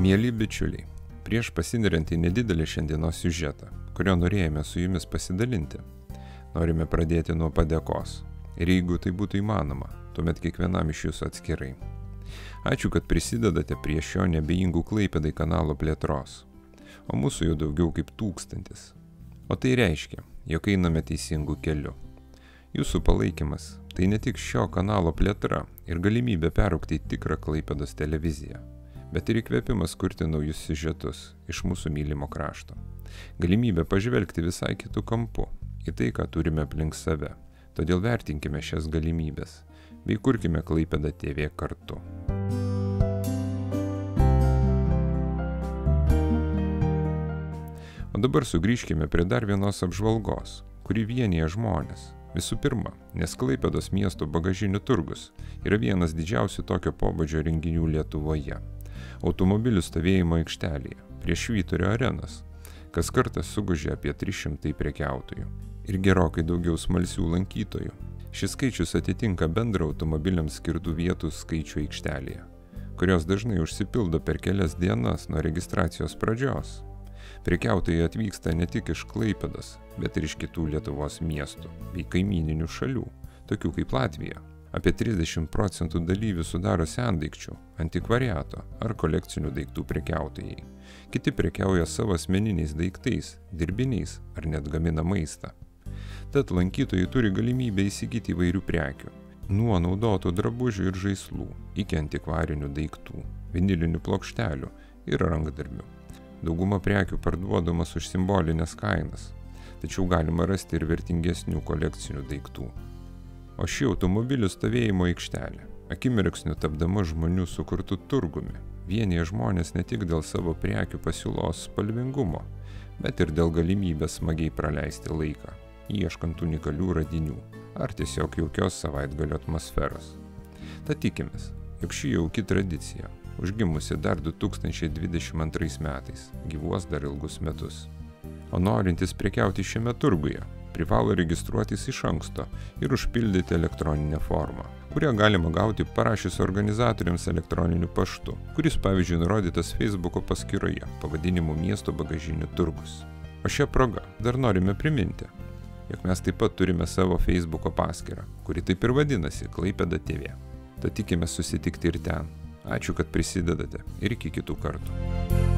Mieli bičiuliai, prieš pasineriant į nedidelį šiandienos siužetą, kurio norėjome su jumis pasidalinti, norime pradėti nuo padėkos. Ir jeigu tai būtų įmanoma, tuomet kiekvienam iš jūsų atskirai. Ačiū, kad prisidedate prie šio neabejingų Klaipėdai kanalo plėtros, o mūsų jau daugiau kaip 1000. O tai reiškia, jog einame teisingų keliu. Jūsų palaikymas – tai ne tik šio kanalo plėtra ir galimybė peraugti į tikrą Klaipėdos televiziją, bet ir įkvėpimas kurti naujus siužetus iš mūsų mylimo krašto. Galimybė pažvelgti visai kitų kampų į tai, ką turime aplink save. Todėl vertinkime šias galimybės bei kurkime Klaipėdą TV kartu. O dabar sugrįžkime prie dar vienos apžvalgos, kuri vienyje žmonės. Visų pirma, nes Klaipėdos miesto bagažinių turgus yra vienas didžiausių tokio pobūdžio renginių Lietuvoje. Automobilių stovėjimo aikštelėje, prie Švyturio arenos, kas kartą sugužė apie 300 prekiautojų ir gerokai daugiau smalsių lankytojų. Šis skaičius atitinka bendrą automobiliams skirtų vietų skaičių aikštelėje, kurios dažnai užsipildo per kelias dienas nuo registracijos pradžios. Prekiautojai atvyksta ne tik iš Klaipėdos, bet ir iš kitų Lietuvos miestų bei kaimyninių šalių, tokių kaip Latvija. Apie 30% dalyvių sudaro sendaikčių, antikvariato ar kolekcinių daiktų prekiautojai. Kiti prekiauja savo asmeniniais daiktais, dirbiniais ar net gamina maistą. Tad lankytojai turi galimybę įsigyti įvairių prekių, nuo naudotų drabužių ir žaislų iki antikvarinių daiktų, vinilinių plokštelių ir rankdarbių. Dauguma prekių parduodamas už simbolinės kainas, tačiau galima rasti ir vertingesnių kolekcinių daiktų. O ši automobilių stovėjimo aikštelė, akimirksniu tapdama žmonių sukurtų turgumi, vienyje žmonės ne tik dėl savo prekių pasiūlos spalvingumo, bet ir dėl galimybės smagiai praleisti laiką, ieškant unikalių radinių ar tiesiog jaukios savaitgalio atmosferos. Tad tikimės, jog ši jauki tradicija, užgimusi dar 2022 metais, gyvuos dar ilgus metus. O norintys prekiauti šiame turguje, privalo registruotis iš anksto ir užpildyti elektroninę formą, kurią galima gauti parašius organizatoriams elektroniniu paštu, kuris pavyzdžiui nurodytas Facebooko paskyroje pavadinimu Miesto bagažinių turgus. O šią progą dar norime priminti, jog mes taip pat turime savo Facebooko paskyrą, kuri taip ir vadinasi Klaipėda TV. Tad tikime susitikti ir ten. Ačiū, kad prisidedate ir iki kitų kartų.